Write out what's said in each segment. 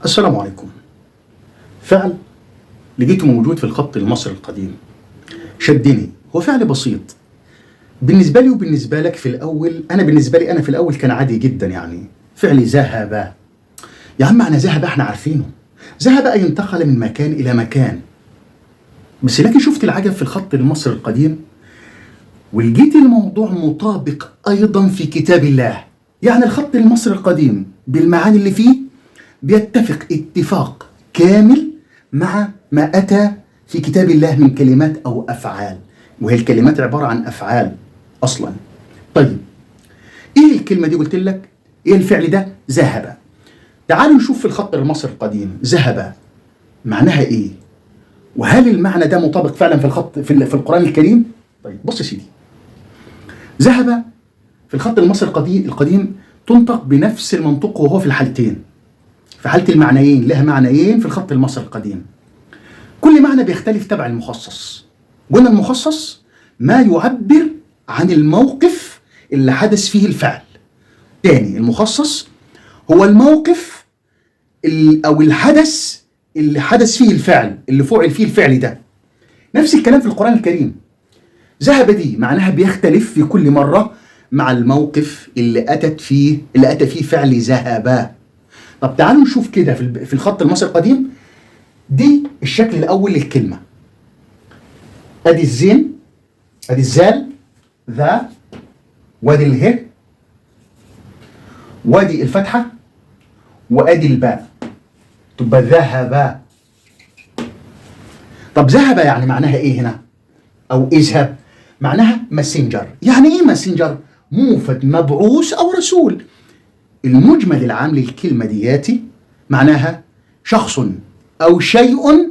السلام عليكم. فعل لقيته موجود في الخط المصري القديم، شدني. هو فعل بسيط بالنسبة لي وبالنسبة لك. في الأول بالنسبة لي أنا في الأول كان عادي جدا، يعني فعل ذهب. يا عم معنى ذهب احنا عارفينه، ذهب أي انتقل من مكان إلى مكان. بس لكن شفت العجب في الخط المصري القديم ولقيت الموضوع مطابق أيضا في كتاب الله. يعني الخط المصري القديم بالمعاني اللي فيه بيتفق اتفاق كامل مع ما أتى في كتاب الله من كلمات أو أفعال، وهي الكلمات عبارة عن أفعال أصلا. طيب إيه الكلمة دي؟ قلت لك إيه الفعل ده؟ ذهب. تعالوا نشوف في الخط المصري القديم ذهب معناها إيه، وهل المعنى ده مطابق فعلا في القرآن الكريم؟ طيب بص يا سيدي، ذهب في الخط المصري القديم تنطق بنفس المنطق، وهو في الحالتين، في حالة المعنيين. لها معنيين في الخط المصري القديم، كل معنى بيختلف تبع المخصص. قلنا المخصص ما يعبر عن الموقف اللي حدث فيه الفعل. تاني، المخصص هو الموقف أو الحدث اللي حدث فيه الفعل، اللي فعل فيه الفعل ده. نفس الكلام في القرآن الكريم. ذهب دي معناها بيختلف في كل مرة مع الموقف اللي أتى فيه فعل ذهب. طب تعالوا نشوف كده في الخط المصري القديم. دي الشكل الأول للكلمة، أدي الزين، أدي الزال، ذا، وادي اله، وادي الفتحة، وادي الباء، تبقى ذهب. طب ذهب يعني معناها إيه هنا؟ أو اذهب معناها ماسنجر. يعني إيه ماسنجر؟ موفد، مبعوث أو رسول. المجمل العام للكلمة دياتي معناها شخص أو شيء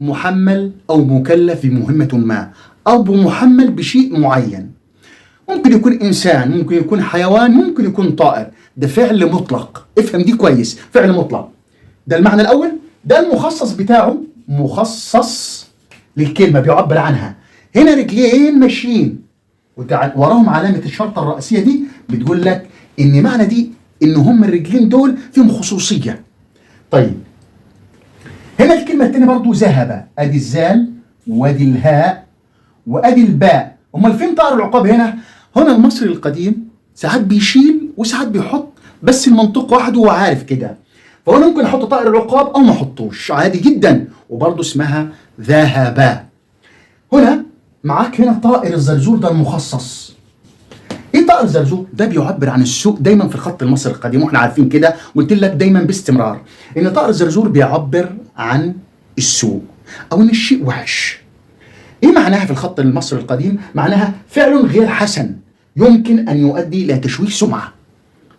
محمل أو مكلف بمهمة ما، أو محمل بشيء معين. ممكن يكون إنسان، ممكن يكون حيوان، ممكن يكون طائر. ده فعل مطلق، افهم دي كويس، فعل مطلق. ده المعنى الأول. ده المخصص بتاعه، مخصص للكلمة بيعبر عنها. هنا رجلين ماشيين وراهم علامة الشرطة الرئيسية دي بتقول لك إن معنى دي إن هم الرجلين دول فيهم خصوصية. طيب هنا الكلمة الثانية برضو ذهب، أدي الزال، وادي الهاء، وادي الباء. أمال فين طائر العقاب هنا؟ هنا المصري القديم ساعات بيشيل وساعات بيحط، بس المنطق واحد وهو عارف كده. فهنا ممكن أحط طائر العقاب أو ما أحطوش عادي جدا، وبرضو اسمها ذهب. هنا معاك هنا طائر الزرزور، ده المخصص. ايه طائر الزرزور؟ ده بيعبر عن السوء دايما في الخط المصري القديم، واحنا عارفين كده، قلت لك دايما باستمرار ان طائر الزرزور بيعبر عن السوء او ان الشيء وحش. ايه معناها في الخط المصري القديم؟ معناها فعل غير حسن يمكن ان يؤدي الى تشويه سمعه.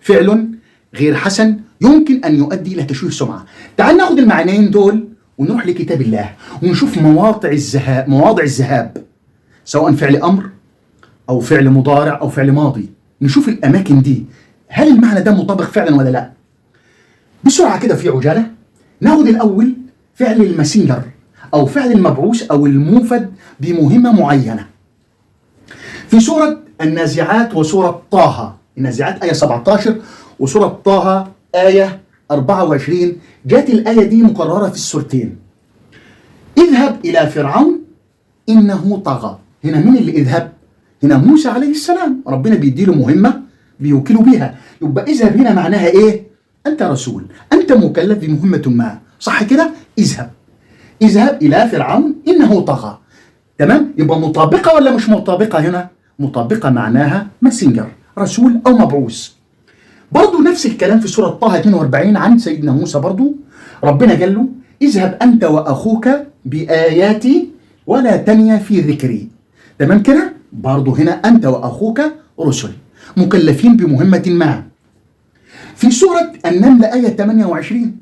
فعل غير حسن يمكن ان يؤدي الى تشويه سمعه. تعال ناخد المعنيين دول ونروح لكتاب الله ونشوف مواضع الذهاب، سواء فعل امر أو فعل مضارع أو فعل ماضي. نشوف الأماكن دي، هل المعنى ده مطابق فعلا ولا لا؟ بسرعة كده في عجالة. ناخد الأول فعل الماسنجر أو فعل المبعوث أو الموفد بمهمة معينة. في سورة النازعات وسورة طه، النازعات آية 17 وسورة طه آية 24، جاءت الآية دي مكررة في السورتين. اذهب إلى فرعون إنه طغى. هنا مين اللي اذهب؟ هنا موسى عليه السلام، ربنا بيديله مهمة بيوكله بيها. يبقى اذهب هنا معناها ايه؟ انت رسول، انت مكلف بمهمة ما، صح كده؟ اذهب الى فرعون انه طغى. تمام؟ يبقى مطابقة ولا مش مطابقة هنا؟ مطابقة، معناها ماسنجر، رسول او مبعوث. برضو نفس الكلام في سورة طه 42 عن سيدنا موسى. برضو ربنا قال له اذهب انت واخوك بآياتي ولا تنيا في ذكري. تمام كده؟ برضو هنا أنت وأخوك رسل مكلفين بمهمة ما. في سورة النمل آية 28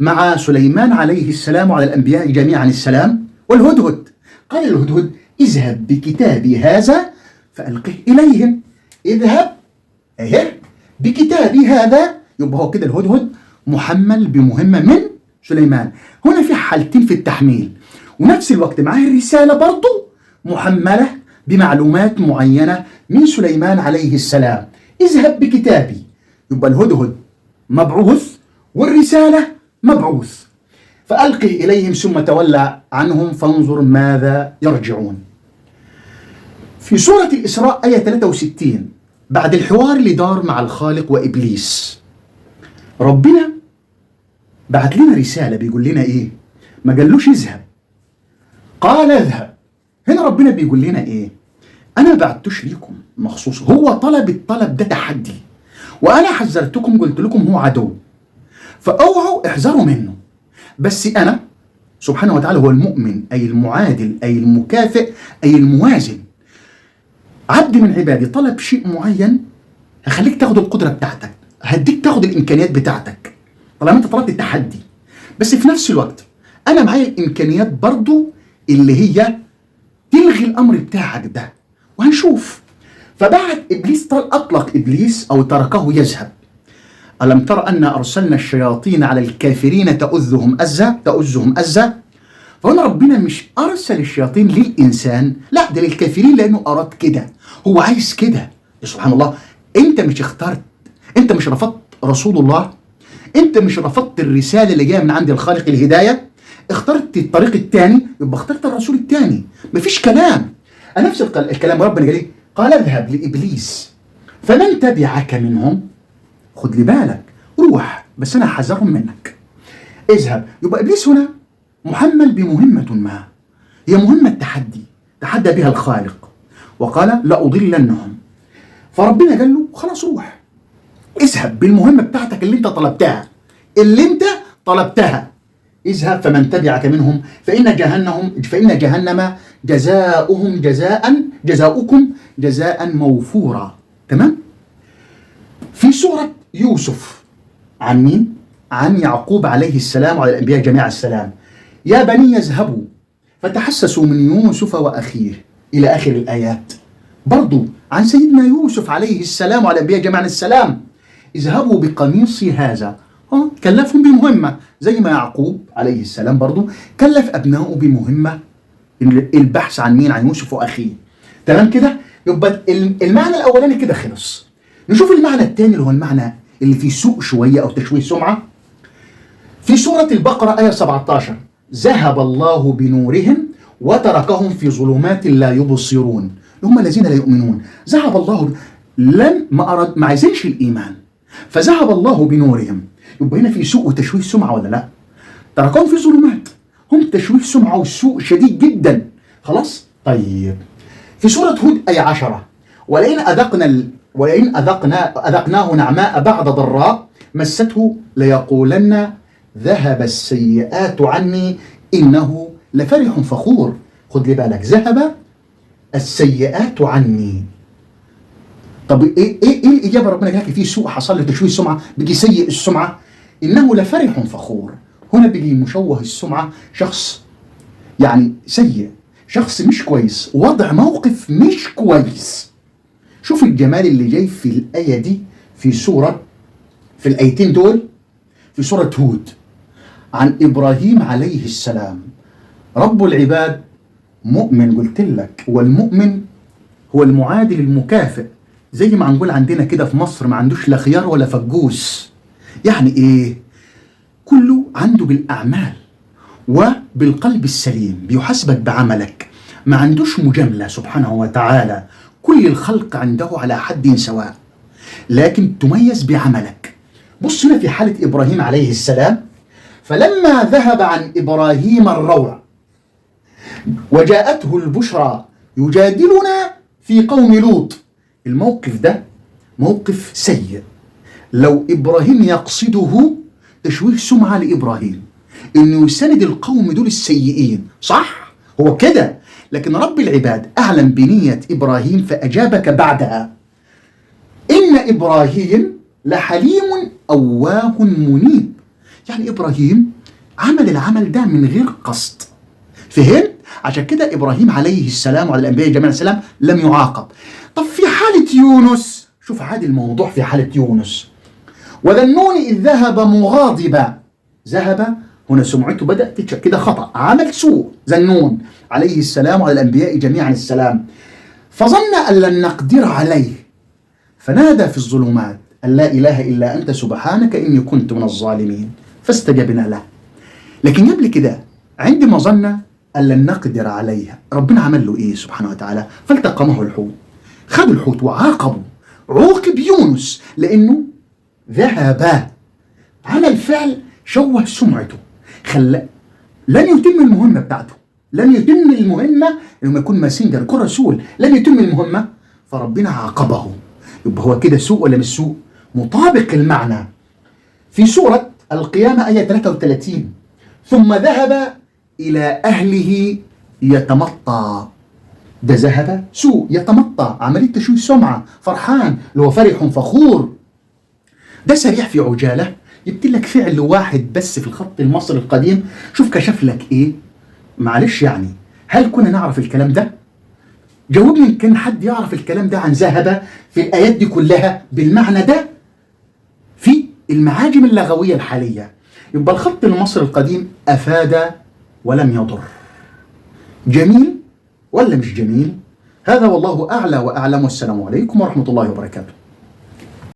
مع سليمان عليه السلام وعلى الأنبياء جميعا السلام والهدهد، قال الهدهد اذهب بكتابي هذا فألقه إليهم. اذهب بكتابي هذا، يبقى هو كده الهدهد محمل بمهمة من سليمان. هنا في حالتين في التحميل، ونفس الوقت معاه الرسالة برضو محملة بمعلومات معينة من سليمان عليه السلام. اذهب بكتابي، يبقى الهدهد مبعوث والرسالة مبعوث، فألقي إليهم ثم تولى عنهم فانظر ماذا يرجعون. في سورة الإسراء آية 63 بعد الحوار اللي دار مع الخالق وإبليس، ربنا بعت لنا رسالة بيقول لنا إيه؟ ما قالوش اذهب، قال اذهب. هنا ربنا بيقول لنا إيه؟ أنا ما بعتوش ليكم مخصوص، هو طلب الطلب ده تحدي، وأنا حذرتكم قلت لكم هو عدو، فأوعوا احذروا منه. بس أنا سبحانه وتعالى هو المؤمن، أي المعادل، أي المكافئ، أي الموازن. عبد من عبادي طلب شيء معين، هخليك تاخد القدرة بتاعتك، هديك تاخد الإمكانيات بتاعتك طالما أنت طلبت التحدي. بس في نفس الوقت أنا معايا الإمكانيات برضو اللي هي تلغي الأمر بتاعك ده، وهنشوف. فبعد إبليس أطلق إبليس أو تركه يذهب. ألم تر أن أرسلنا الشياطين على الكافرين تؤذهم أزة. فهنا ربنا مش أرسل الشياطين للإنسان، لا ده للكافرين، لأنه أراد كده، هو عايز كده. سبحان الله، أنت مش اخترت، أنت مش رفضت رسول الله، أنت مش رفضت الرسالة اللي جاية من عند الخالق الهداية، اخترت الطريق الثاني، يبقى اخترت الرسول الثاني. مفيش كلام. نفس الكلام ربنا قال ايه؟ قال اذهب لإبليس فمن تبعك منهم، خد لي بالك، روح بس أنا حذرهم منك. اذهب، يبقى إبليس هنا محمل بمهمة ما، هي مهمة تحدي، تحدى بها الخالق وقال لأضلنهم. فربنا قال له خلاص روح، اذهب بالمهمة بتاعتك اللي انت طلبتها، اذهب فمن تبعك منهم فإن جهنم جزاؤكم جزاء موفورا. تمام؟ في سورة يوسف عن مين؟ عن يعقوب عليه السلام وعلى الأنبياء جميع السلام. يا بني يذهبوا فتحسسوا من يوسف وأخيه إلى آخر الآيات. برضو عن سيدنا يوسف عليه السلام وعلى الأنبياء جميع السلام، اذهبوا بقميصي هذا، كلفهم بمهمة زي ما يعقوب عليه السلام برضو كلف أبنائه بمهمة البحث عن مين؟ عن يوسف وأخيه. تمام كده؟ يبقى المعنى الأولاني كده خلص. نشوف المعنى الثاني اللي هو المعنى اللي فيه سوء شوية أو تشويه سمعة. في سورة البقرة آية 17 ذهب الله بنورهم وتركهم في ظلمات لا يبصرون، هم الذين لا يؤمنون. ذهب الله ما عايزينش الإيمان، فذهب الله بنورهم. يبقى هنا في سوء وتشويه سمعة ولا لا؟ تركهم في ظلمات، هم تشويه سمعة وسوء شديد جدا. خلاص؟ طيب في سورة هود آية 10 ولئن أذقناه نعماء بعد ضراء مسته ليقولن ذهب السيئات عني إنه لفرح فخور. خد لي بالك، ذهب السيئات عني. طب ايه الإجابة؟ ربنا قال لك في سوء حصل له تشويه السمعة، بيجي سيء السمعة، إنه لفرح فخور. هنا بيجي مشوه السمعة، شخص يعني سيء، شخص مش كويس، وضع موقف مش كويس. شوف الجمال اللي جاي في الآية دي في الآيتين دول في سورة هود عن إبراهيم عليه السلام. رب العباد مؤمن، قلت لك، والمؤمن هو المعادل المكافئ، زي ما هنقول عندنا كده في مصر ما عندوش لا خيار ولا فجوس. يعني ايه؟ كله عنده بالأعمال وبالقلب السليم، بيحاسبك بعملك، ما عندوش مجاملة سبحانه وتعالى. كل الخلق عنده على حد سواء، لكن تميز بعملك. بص هنا في حالة إبراهيم عليه السلام، فلما ذهب عن إبراهيم الروع وجاءته البشرى يجادلنا في قوم لوط. الموقف ده موقف سيء. لو إبراهيم يقصده تشويه سمعة لإبراهيم إنه يساند القوم دول السيئين، صح؟ هو كده، لكن رب العباد أعلم بنية إبراهيم فأجابك بعدها. إن إبراهيم لحليم أواه منيب. يعني إبراهيم عمل العمل ده من غير قصد، فهمت؟ عشان كده إبراهيم عليه السلام وعلى الأنبياء جميع السلام لم يعاقب. طب في حالة يونس، شوف عادي الموضوع في حالة يونس. وذا النون إذ ذهب مغاضبا. ذهب هنا سمعته بدأت كده خطأ، عمل سوء. ذا النون عليه السلام وعلى الأنبياء جميعا السلام. فظن أن لن نقدر عليه فنادى في الظلمات أن لا إله إلا أنت سبحانك إني كنت من الظالمين. فاستجبنا له. لكن قبل كده عندما ظن أن لن نقدر عليها، ربنا عمل له إيه سبحانه وتعالى؟ فالتقمه الحوت. خدوا الحوت وعاقبوا، عوقب يونس لأنه ذهب، عمل فعل شوه سمعته، لن يتم المهمة بتاعته، لن يتم المهمة إنه يكون ماسنجر، يكون رسول، لن يتم المهمة، فربنا عاقبه. يبقى هو كده سوء ولا مش سوء؟ مطابق المعنى. في سورة القيامة آية 33: ثم ذهب إلى أهله يتمطى. ده ذهب سوء، يتمطى، عملية تشويه سمعة، فرحان، اللي هو فرح فخور. ده سريع في عجالة، جبت لك فعل واحد بس في الخط المصري القديم، شوف كشف لك ايه. معلش يعني، هل كنا نعرف الكلام ده؟ جاوبني، كان حد يعرف الكلام ده عن ذهب في الآيات دي كلها بالمعنى ده في المعاجم اللغوية الحالية؟ يبقى الخط المصري القديم أفاد ولم يضر. جميل ولا مش جميل؟ هذا والله أعلى وأعلم، والسلام عليكم ورحمة الله وبركاته.